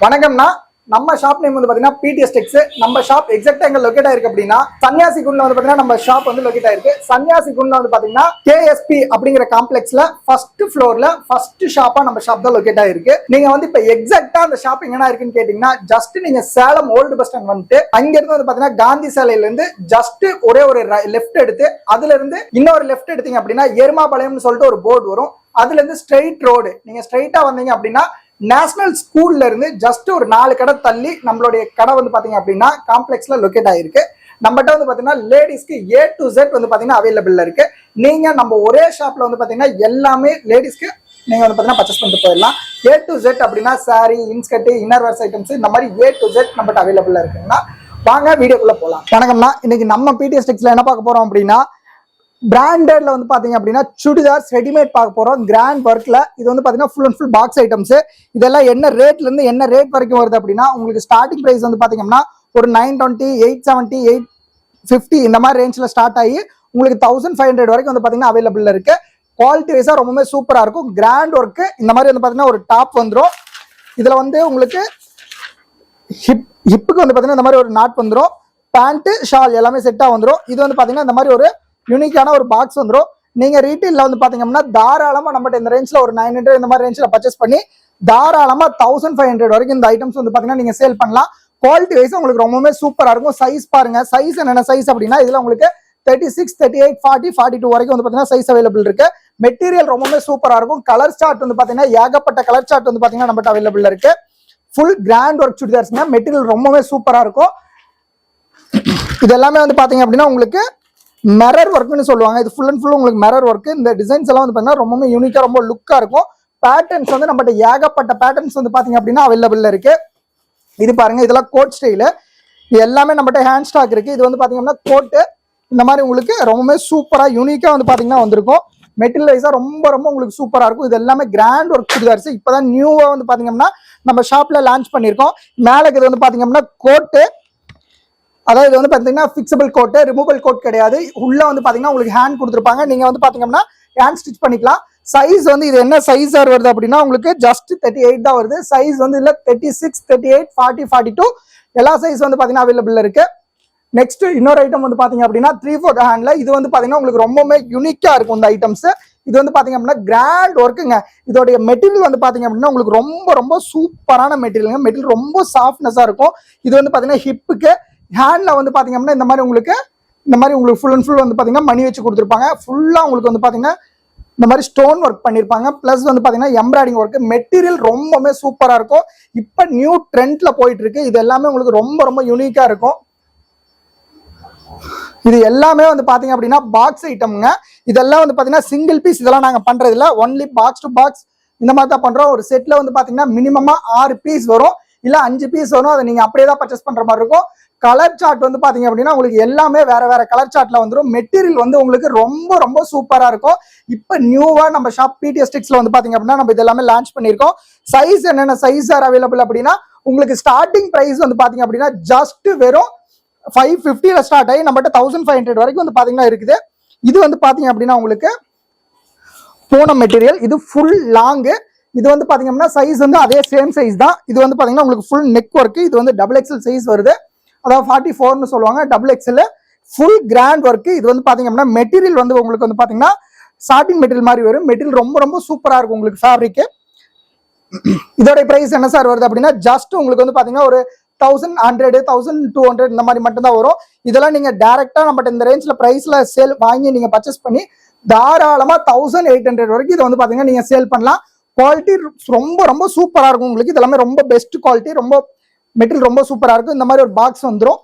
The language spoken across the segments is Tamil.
வணக்கம்னா நம்ம ஷாப் நேம் வந்து பாத்தீங்கன்னா பிடிஎஸ் டெக்ஸ். நம்ம ஷாப் எக்ஸாக்டா எங்க லொகேட் ஆயிருக்கு அப்படின்னா சன்னியாசி குண்ட்ல வந்து பாத்தீங்கன்னா நம்ம ஷாப் வந்து லொகேட் ஆயிருக்கு. சன்னியாசி குண்ட்ல வந்து பாத்தீங்கன்னா கேஎஸ்பி அப்படிங்கிற காம்ப்ளெக்ஸ்ல ஃபர்ஸ்ட் ஃப்ளோர்ல ஃபர்ஸ்ட் ஷாப்பா நம்ம ஷாப் தான் லொகேட் ஆயிருக்கு. நீங்க வந்து இப்ப எக்ஸாக்டா அந்த ஷாப் எங்கனா இருக்குன்னு கேட்டீங்கன்னா ஜஸ்ட் நீங்க சேலம் ஓல்டு பஸ் ஸ்டாண்ட் வந்துட்டு அங்க இருந்து வந்து பாத்தீங்கன்னா காந்தி சாலையில இருந்து ஜஸ்ட் ஒரே ஒரு லெஃப்ட் எடுத்து அதுல இருந்து இன்னொரு லெஃப்ட் எடுத்தீங்க அப்படின்னா எருமாபாளையம்னு சொல்லிட்டு ஒரு போர்டு வரும். அதுல இருந்து ஸ்ட்ரெயிட் ரோடு நீங்க ஸ்ட்ரெயிட்டா வந்தீங்க அப்படின்னா நேஷனல் ஸ்கூல்ல இருந்து ஜஸ்ட் ஒரு 4 கடை தள்ளி நம்மளுடைய கடை வந்து பாத்தீங்க அப்படின்னா காம்ப்ளெக்ஸ்ல லொகேட் ஆயிருக்கு. நம்மகிட்ட வந்து பாத்தீங்கன்னா லேடிஸ்க்கு A to Z வந்து பாத்தீங்கன்னா அவைலபிள் இருக்கு. நீங்க நம்ம ஒரே ஷாப்ல வந்து பாத்தீங்கன்னா எல்லாமே லேடிஸ்க்கு நீங்க வந்து பாத்தீங்கன்னா பர்ச்சேஸ் பண்ணிட்டு போயிடலாம். A to Z அப்படின்னா sorry, inskirt, inner wears items இந்த மாதிரி A to Z நம்மகிட்ட அவைலபிள் இருக்குன்னா வாங்க வீடியோக்குள்ள போலாம். வணக்கம்னா இன்னைக்கு நம்ம பிடிஎஸ் டெக்ஸ்ல என்ன பார்க்க போறோம் அப்படின்னா பிராண்டட்ல வந்து பாத்தீங்க அப்படின்னா சுடிதார்ஸ் ரெடிமேட் பார்க்க போறோம். கிராண்ட் ஒர்க்ல இது வந்து பாத்தீங்கன்னா full and full box items. இதெல்லாம் என்ன ரேட்ல இருந்து என்ன ரேட் வரைக்கும் வருது அப்படின்னா உங்களுக்கு ஸ்டார்டிங் பிரைஸ் வந்து பாத்தீங்கன்னா ஒரு 920, 870, 850 இந்த மாதிரி ரேஞ்ச்ல ஸ்டார்ட் ஆகி உங்களுக்கு 1500 வரைக்கும் வந்து பாத்தீங்கன்னா அவைலபிள் இருக்கு. குவாலிட்டி வைஸா ரொம்பவே சூப்பரா இருக்கும். கிராண்ட் ஒர்க் இந்த மாதிரி வந்து பாத்தீங்கன்னா ஒரு டாப் வந்துடும். இதுல வந்து உங்களுக்கு ஹிப்புக்கு வந்து பாத்தீங்கன்னா இந்த மாதிரி ஒரு நாட் வந்துடும். பேண்ட் ஷால் எல்லாமே செட்டா வந்துடும். இது வந்து பாத்தீங்கன்னா இந்த மாதிரி ஒரு யூனிக்கான ஒரு பாக்ஸ் வந்துடும். நீங்க ரீட்டைல்ல வந்து பாத்தீங்கன்னா தாராளமா நம்மகிட்ட இந்த ரேஞ்ச்ல ஒரு 900 இந்த மாதிரி ரேஞ்ச்ல பர்ச்சேஸ் பண்ணி தாராளமா 1500 வரைக்கும் இந்த ஐட்டம்ஸ் வந்து பாத்தீங்கன்னா நீங்க சேல் பண்ணலாம். குவாலிட்டி வைஸ் உங்களுக்கு ரொம்பவே சூப்பரா இருக்கும். சைஸ் பாருங்க, சைஸ் என்னென்ன சைஸ் அப்படின்னா இதுல உங்களுக்கு 36, 38, 40, 42 வரைக்கும் வந்து பாத்தீங்கன்னா சைஸ் அவைலபிள் இருக்கு. மெட்டீரியல் ரொம்பவே சூப்பரா இருக்கும். கலர் சார்ட் வந்து பாத்தீங்கன்னா ஏகப்பட்ட கலர் சார்ட் வந்து பாத்தீங்கன்னா நம்மகிட்ட அவைலபிள் இருக்கு. ஃபுல் கிராண்ட் ஒர்க் சுடிதார்ஸ்ங்க. மெட்டீரியல் ரொம்பவே சூப்பரா இருக்கும். இது எல்லாமே வந்து பாத்தீங்க அப்படின்னா உங்களுக்கு மிரர் ஒர்க்னு சொல்லுவாங்க. இது ஃபுல் அண்ட் ஃபுல் உங்களுக்கு மிரர் ஒர்க். இந்த டிசைன்ஸ் எல்லாம் வந்து பாத்தீங்கன்னா ரொம்பவே யூனிக்கா ரொம்ப லுக்கா இருக்கும். பேட்டர்ன்ஸ் வந்து நம்மகிட்ட ஏகப்பட்ட பேட்டர்ன்ஸ் வந்து பாத்தீங்க அப்படின்னா அவைலபிள் இருக்கு. இது பாருங்க, இதெல்லாம் கோட் ஸ்டைலு. இது எல்லாமே நம்மகிட்ட ஹேண்ட் ஸ்டாக் இருக்கு. இது வந்து பாத்தீங்கன்னா கோட்டு இந்த மாதிரி உங்களுக்கு ரொம்பவே சூப்பரா யூனிக்கா வந்து பாத்தீங்கன்னா வந்திருக்கும். மெட்டீரியல் வைஸா ரொம்ப ரொம்ப உங்களுக்கு சூப்பரா இருக்கும். இது எல்லாமே கிராண்ட் ஒர்க் சுடிதார்ஸ். இப்பதான் நியூவா வந்து பாத்தீங்கன்னா நம்ம ஷாப்ல லான்ச் பண்ணிருக்கோம். மேலக்கு இது வந்து பாத்தீங்கன்னா கோட்டு, அதாவது இது வந்து பாத்தீங்கன்னா பிக்சபிள் கோட், ரிமூவல் கோட் கிடையாது. உள்ள வந்து பாத்தீங்கன்னா உங்களுக்கு ஹேண்ட் கொடுத்துருப்பாங்க. நீங்க வந்து பாத்தீங்கன்னா ஹேண்ட் ஸ்டிச் பண்ணிக்கலாம். சைஸ் வந்து இது என்ன சைஸ் வருது அப்படின்னா உங்களுக்கு ஜஸ்ட் 38 தான் வருது. சைஸ் வந்து இல்ல 36, 38, 40, 42 எல்லா சைஸ் வந்து பாத்தீங்கன்னா அவைலபிள் இருக்கு. நெக்ஸ்ட் இன்னொரு ஐட்டம் வந்து பாத்தீங்க அப்படின்னா 3/4 ஹேண்ட்ல இது வந்து பாத்தீங்கன்னா உங்களுக்கு ரொம்பவே யூனிக்கா இருக்கும் இந்த ஐட்டம்ஸ். இது வந்து பாத்தீங்க அப்படின்னா கிராண்ட் ஒர்க்குங்க. இதோடைய மெட்டீரியல் வந்து பாத்தீங்க அப்படின்னா உங்களுக்கு ரொம்ப ரொம்ப சூப்பரான மெட்டீரியல். மெட்டீரியல் ரொம்ப சாஃப்ட்னஸா இருக்கும். இது வந்து பாத்தீங்கன்னா ஹிப்புக்கு ஹேண்ட்ல வந்து பாத்தீங்க அப்படின்னா இந்த மாதிரி உங்களுக்கு ஃபுல் அண்ட் ஃபுல் வந்து பாத்தீங்கன்னா மணி வச்சு கொடுத்துருப்பாங்க. ஃபுல்லா உங்களுக்கு வந்து பாத்தீங்கன்னா இந்த மாதிரி ஸ்டோன் ஒர்க் பண்ணிருப்பாங்க. பிளஸ் வந்து பாத்தீங்கன்னா எம்ப்ராய்டிங் ஒர்க். மெட்டீரியல் ரொம்பவே சூப்பரா இருக்கும். இப்ப நியூ ட்ரெண்ட்ல போயிட்டு இருக்கு. இது எல்லாமே உங்களுக்கு ரொம்ப ரொம்ப யூனிக்கா இருக்கும். இது எல்லாமே வந்து பாத்தீங்க அப்படின்னா பாக்ஸ் ஐட்டம்ங்க. இதெல்லாம் வந்து பாத்தீங்கன்னா சிங்கிள் பீஸ் இதெல்லாம் நாங்க பண்றது இல்ல. ஒன்லி பாக்ஸ் டு பாக்ஸ் இந்த மாதிரி தான் பண்றோம். ஒரு செட்ல வந்து பாத்தீங்கன்னா மினிமமா 6 பீஸ் வரும், இல்ல 5 பீஸ் வரும். அதை நீங்க அப்படியே தான் பர்ச்சேஸ் பண்ற மாதிரி இருக்கும். கலர் சார்ட் வந்து பாத்தீங்க அப்படின்னா உங்களுக்கு எல்லாமே வேற வேற கலர் சார்ட்ல வந்துடும். மெட்டீரியல் வந்து உங்களுக்கு ரொம்ப ரொம்ப சூப்பரா இருக்கும். இப்ப நியூவா நம்ம ஷாப் பிடிஎஸ் டெக்ஸ்ல வந்து பாத்தீங்க அப்படின்னா நம்ம இதெல்லாமே லான்ச் பண்ணிருக்கோம். சைஸ் என்னென்ன சைஸ் ஆர் அவைலபிள் அப்படின்னா உங்களுக்கு ஸ்டார்டிங் பிரைஸ் வந்து பாத்தீங்க அப்படின்னா ஜஸ்ட் வெறும் 550ல ஸ்டார்ட் ஆகி நம்மகிட்ட 1500 வரைக்கும் வந்து பாத்தீங்கன்னா இருக்குது. இது வந்து பாத்தீங்க அப்படின்னா உங்களுக்கு பூனம் மெட்டீரியல். இது ஃபுல் லாங். இது வந்து பாத்தீங்கன்னா சைஸ் வந்து அதே சேம் சைஸ் தான். இது வந்து பாத்தீங்கன்னா உங்களுக்கு ஃபுல் நெக் ஒர்க். இது வந்து XXL சைஸ் வருது, அதாவது 44ன்னு சொல்லுவாங்க. XXL full grand work. இது வந்து பாத்தீங்க அப்படின்னா மெட்டீரியல் வந்து உங்களுக்கு வந்து பாத்தீங்கன்னா சாட்டின் மெட்டீரியல் மாதிரி வரும். மெட்டீரியல் ரொம்ப ரொம்ப சூப்பரா இருக்கும் உங்களுக்கு ஃபேப்ரிக். இதோட பிரைஸ் என்ன சார் வருது அப்படின்னா ஜஸ்ட் உங்களுக்கு வந்து பாத்தீங்கன்னா ஒரு 1100, 1200 இந்த மாதிரி மட்டும் தான் வரும். இதெல்லாம் நீங்க டைரக்டா நம்ம இந்த ரேஞ்ச்ல பிரைஸ்ல சேல் வாங்கி நீங்க பர்ச்சேஸ் பண்ணி தாராளமா 1800 வரைக்கும் இதை வந்து பாத்தீங்கன்னா நீங்க சேல் பண்ணலாம். குவாலிட்டி ரொம்ப ரொம்ப சூப்பரா இருக்கும் உங்களுக்கு. இதெல்லாமே ரொம்ப பெஸ்ட் குவாலிட்டி. ரொம்ப மெட்டீரியல் ரொம்ப சூப்பரா இருக்கும். இந்த மாதிரி ஒரு பாக்ஸ் வந்துடும்.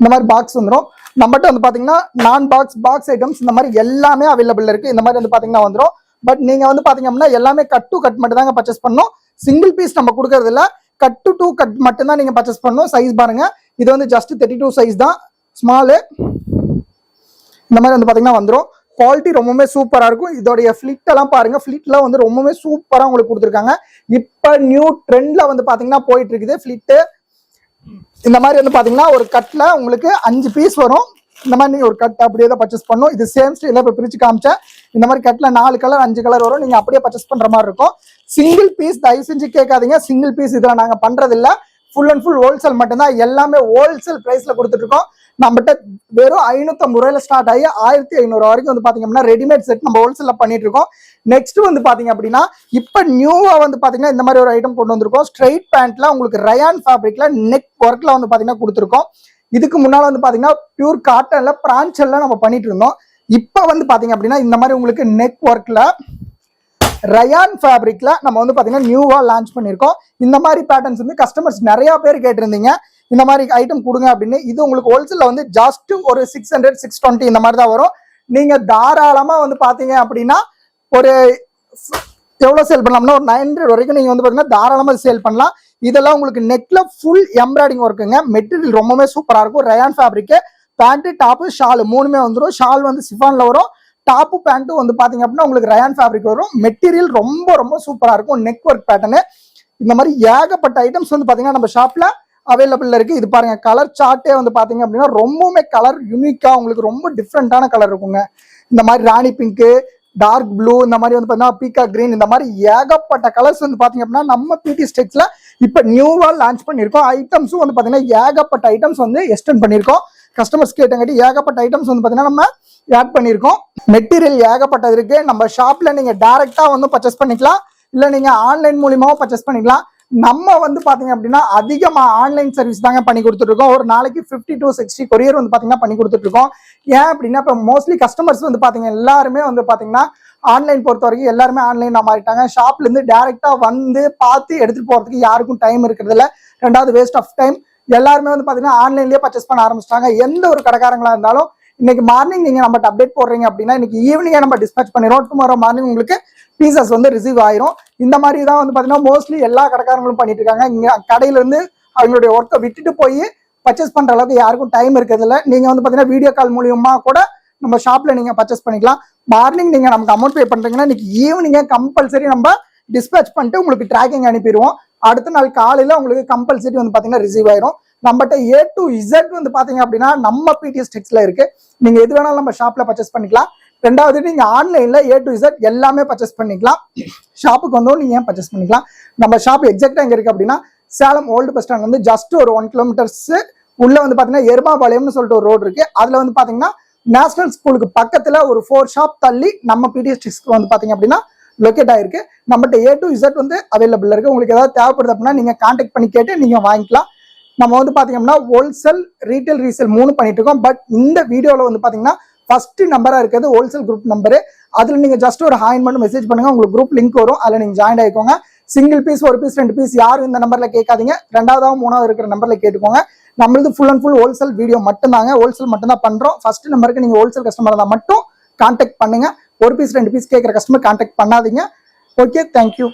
இந்த மாதிரி பாக்ஸ் வந்துடும். நம்மகிட்ட வந்து பாத்தீங்கன்னா நான் பாக்ஸ் ஐட்டம்ஸ் இந்த மாதிரி எல்லாமே அவைலபிள் இருக்கு. இந்த மாதிரி வந்து பாத்தீங்கன்னா வந்துடும். பட் நீங்க வந்து பாத்தீங்க அப்படின்னா எல்லாமே கட் டு கட் மட்டும் தாங்க பர்ச்சேஸ் பண்ணணும். சிங்கிள் பீஸ் நம்ம கொடுக்கறது இல்ல. கட் டு கட் மட்டும் தான் நீங்க பர்ச்சேஸ் பண்ணணும். சைஸ் பாருங்க, இது வந்து ஜஸ்ட் 32 சைஸ் தான், ஸ்மாலு. இந்த மாதிரி வந்து பாத்தீங்கன்னா வந்துடும். குவாலிட்டி ரொம்பவே சூப்பரா இருக்கும். இதோடைய ஃபிளிட் எல்லாம் பாருங்க, ஃபிளிட்ல வந்து ரொம்பவே சூப்பரா உங்களுக்கு கொடுத்துருக்காங்க. இப்ப நியூ ட்ரெண்ட்ல வந்து பாத்தீங்கன்னா போயிட்டு இருக்குது ஃபிளிட். இந்த மாதிரி வந்து பாத்தீங்கன்னா ஒரு கட்ல உங்களுக்கு 5 பீஸ் வரும். இந்த மாதிரி நீங்க ஒரு கட் அப்படியே தான் பர்ச்சேஸ் பண்ணும். இது சேம் ஸ்டைல இப்போ பிரிச்சு காமிச்சேன். இந்த மாதிரி கட்ல 4 கலர் 5 கலர் வரும். நீங்க அப்படியே பர்ச்சேஸ் பண்ற மாதிரி இருக்கும். சிங்கிள் பீஸ் தயவு செஞ்சு கேட்காதீங்க. சிங்கிள் பீஸ் இதுல நாங்க பண்றது இல்ல. ஃபுல் அண்ட் ஃபுல் ஹோல்சேல் மட்டும்தான். எல்லாமே ஹோல்சேல் பிரைஸ்ல கொடுத்துட்டு இருக்கோம். நம்மகிட்ட வெறும் 550 ரூபாயில ஸ்டார்ட் ஆகி 1500 வரைக்கும் வந்து பாத்தீங்க அப்படின்னா ரெடிமேட் செட் நம்ம ஹோல்சேல்ல பண்ணிட்டு இருக்கோம். நெக்ஸ்ட் வந்து பாத்தீங்க அப்படின்னா இப்ப நியூவா வந்து பாத்தீங்கன்னா இந்த மாதிரி ஒரு ஐட்டம் கொண்டு வந்திருக்கோம். ஸ்ட்ரைட் பேண்ட்ல உங்களுக்கு ரயான் ஃபேப்ரிக்ல நெக் ஒர்க்ல வந்து பாத்தீங்கன்னா கொடுத்துருக்கோம். இதுக்கு முன்னால வந்து பாத்தீங்கன்னா பியூர் காட்டன்ல பிரான்ச்சல்ல நம்ம பண்ணிட்டு இருந்தோம். இப்ப வந்து பாத்தீங்க அப்படின்னா இந்த மாதிரி உங்களுக்கு நெக் ஒர்க்ல ரயான் ஃபேப்ரிக்ல நம்ம வந்து பாத்தீங்கன்னா நியூவா லான்ச் பண்ணிருக்கோம். இந்த மாதிரி பேட்டர்ன்ஸ் வந்து கஸ்டமர்ஸ் நிறைய பேர் கேட்டிருந்தீங்க, இந்த மாதிரி ஐட்டம் கொடுங்க அப்படின்னு. இது உங்களுக்கு ஹோல்சேல்ல வந்து ஜஸ்ட் ஒரு 600 620 இந்த மாதிரி தான் வரும். நீங்க தாராளமா வந்து பாத்தீங்க அப்படின்னா ஒரு எவ்வளவு சேல் பண்ணலாம்னா ஒரு 900 வரைக்கும் நீங்க வந்து பாத்தீங்கன்னா தாராளமா சேல் பண்ணலாம். இதெல்லாம் உங்களுக்கு நெக்ல ஃபுல் எம்ப்ராய்டிங் ஒர்க்குங்க. மெட்டீரியல் ரொம்பவே சூப்பரா இருக்கும். Rayon fabric pant top shawl மூணுமே வந்துடும். ஷால் வந்து சிஃபான்ல வரும். டாப்பு பேண்ட்டும் வந்து பாத்தீங்க அப்படின்னா உங்களுக்கு ரயான் ஃபேப்ரிக் வரும். மெட்டீரியல் ரொம்ப ரொம்ப சூப்பரா இருக்கும். நெக் ஒர்க் பேட்டர்னு இந்த மாதிரி ஏகப்பட்ட ஐட்டம்ஸ் வந்து பாத்தீங்கன்னா நம்ம ஷாப்ல அவைலபிள் இருக்கு. இது பாருங்க கலர் சார்ட்டே வந்து பாத்தீங்க அப்படின்னா ரொம்பவுமே கலர் யூனிக்கா உங்களுக்கு ரொம்ப டிஃப்ரெண்டான கலர் இருக்குங்க. இந்த மாதிரி ராணி பிங்க், டார்க் ப்ளூ, இந்த மாதிரி வந்து பாத்தீங்கன்னா பீகா கிரீன், இந்த மாதிரி ஏகப்பட்ட கலர்ஸ் வந்து பாத்தீங்க அப்படின்னா நம்ம பிடி ஸ்டெக்ஸ்ல இப்ப நியூவா லான்ச் பண்ணிருக்கோம். ஐட்டம்ஸும் வந்து பாத்தீங்கன்னா ஏகப்பட்ட ஐட்டம்ஸ் வந்து எக்ஸ்டெண்ட் பண்ணிருக்கோம். கஸ்டமர்ஸ் கேட்டங்காட்டி ஏகப்பட்ட ஐட்டம்ஸ் வந்து பாத்தீங்கன்னா நம்ம ஆட் பண்ணிருக்கோம். மெட்டீரியல் ஏகப்பட்டது இருக்கு. நம்ம ஷாப்ல நீங்க டைரக்டா வந்து பர்ச்சேஸ் பண்ணிக்கலாம், இல்ல நீங்க ஆன்லைன் மூலியமாவும் பர்ச்சேஸ் பண்ணிக்கலாம். நம்ம வந்து பாத்தீங்க அப்படின்னா அதிகமா ஆன்லைன் சர்வீஸ் தாங்க பண்ணி கொடுத்துட்டு இருக்கோம். ஒரு நாளைக்கு 50 to 60 கொரியர் வந்து பாத்தீங்கன்னா பண்ணி கொடுத்துட்டு இருக்கோம். ஏன் அப்படின்னா இப்ப மோஸ்ட்லி கஸ்டமர்ஸ் வந்து பாத்தீங்க எல்லாருமே வந்து பாத்தீங்கன்னா ஆன்லைன் பொறுத்த வரைக்கும் எல்லாருமே ஆன்லைன் மாறிட்டாங்க. ஷாப்ல இருந்து டைரக்டா வந்து பார்த்து எடுத்துட்டு போறதுக்கு யாருக்கும் டைம் இருக்கிறது இல்ல. ரெண்டாவது வேஸ்ட் ஆஃப் டைம். எல்லாருமே வந்து பாத்தீங்கன்னா ஆன்லைன்லயே பர்ச்சேஸ் பண்ண ஆரம்பிச்சிட்டாங்க. எந்த ஒரு கடைக்காரங்களா இருந்தாலும் இன்னைக்கு மார்னிங் நீங்க நம்ம அப்டேட் போடுறீங்க அப்படின்னா இன்னைக்கு ஈவினிங்கே நம்ம டிஸ்பேச் பண்ணிடுவோம். டுமாரோ மார்னிங் உங்களுக்கு பீசஸ் வந்து ரிசீவ் ஆயிரும். இந்த மாதிரி தான் வந்து பாத்தீங்கன்னா மோஸ்ட்லி எல்லா கடைக்காரங்களும் பண்ணிட்டு இருக்காங்க. இங்க கடையில இருந்து அவங்களுடைய ஒர்க்கை விட்டுட்டு போய் பர்ச்சேஸ் பண்ற அளவுக்கு யாருக்கும் டைம் இருக்கிறது இல்ல. நீங்க வந்து பாத்தீங்கன்னா வீடியோ கால் மூலியமா கூட நம்ம ஷாப்ல நீங்க பர்ச்சேஸ் பண்ணிக்கலாம். மார்னிங் நீங்க நமக்கு அமௌண்ட் பே பண்றீங்கன்னா இன்னைக்கு ஈவினிங்கே கம்பல்சரி நம்ம டிஸ்பேச் பண்ணிட்டு உங்களுக்கு ட்ராக்கிங் அனுப்பிடுவோம். அடுத்த நாள் காலையில உங்களுக்கு கம்பல்சரி வந்து பாத்தீங்கன்னா ரிசீவ் ஆயிரும். நம்மகிட்ட A to Z வந்து பாத்தீங்க அப்படின்னா நம்ம பிடிஎஸ் டெக்ஸ்ல இருக்கு. நீங்க எது வேணாலும் நம்ம ஷாப்ல பர்ச்சேஸ் பண்ணிக்கலாம். ரெண்டாவது நீங்க ஆன்லைன்ல A to Z எல்லாமே பர்ச்சேஸ் பண்ணிக்கலாம். ஷாப்புக்கு வந்தோம் நீங்க ஏன் பர்ச்சேஸ் பண்ணிக்கலாம். நம்ம ஷாப் எக்ஸாக்டா எங்க இருக்கு அப்படின்னா சேலம் ஓல்டு பஸ் ஸ்டாண்ட் வந்து ஜஸ்ட் ஒரு 1 கிலோமீட்டர்ஸ் உள்ள வந்து பாத்தீங்கன்னா எருமாபாளையம்னு சொல்லிட்டு ஒரு ரோடு இருக்கு. அதுல வந்து பாத்தீங்கன்னா நேஷனல் ஸ்கூலுக்கு பக்கத்துல ஒரு 4 ஷாப் தள்ளி நம்ம பிடிஎஸ் டெக்ஸ்க்கு வந்து பாத்தீங்க அப்படின்னா லொக்கேட் ஆயிருக்கு. நம்மகிட்ட A to Z வந்து அவைலபிள் இருக்கு. உங்களுக்கு ஏதாவது தேவைப்படுது அப்படின்னா நீங்க கான்டாக்ட் பண்ணி கேட்டு நீங்க வாங்கிக்கலாம். நம்ம வந்து பாத்தீங்கன்னா ஹோல்சேல் ரீட்டைல் ரீசேல் 3 பண்ணிட்டு இருக்கோம். பட் இந்த வீடியோல வந்து பாத்தீங்கன்னா ஃபர்ஸ்ட் நம்பரா இருக்கிறது ஹோல்சேல் குரூப் நம்பரு. அதுல நீங்க ஜஸ்ட் ஒரு ஹாய் மட்டும் மெசேஜ் பண்ணுங்க, உங்களுக்கு குரூப் லிங்க் வரும். அதுல நீங்க ஜாயின் ஆயிக்கோங்க. சிங்கிள் பீஸ், ஒரு பீஸ், 2 பீஸ் யாரும் இந்த நம்பர்ல கேட்காதீங்க. ரெண்டாவதாவும் மூணாவது இருக்கிற நம்பர்ல கேட்டுக்கோங்க. நம்மளது full and full wholesale video மட்டும் தாங்க. ஹோல்சேல் மட்டும் தான் பண்றோம். ஃபர்ஸ்ட் நம்பருக்கு நீங்க ஹோல்சேல் கஸ்டமர் தான் மட்டும் கான்டாக்ட் பண்ணுங்க. ஒரு பீஸ் 2 பீஸ் கேட்கிற கஸ்டமர் கான்டாக்ட் பண்ணாதீங்க. Okay, thank you.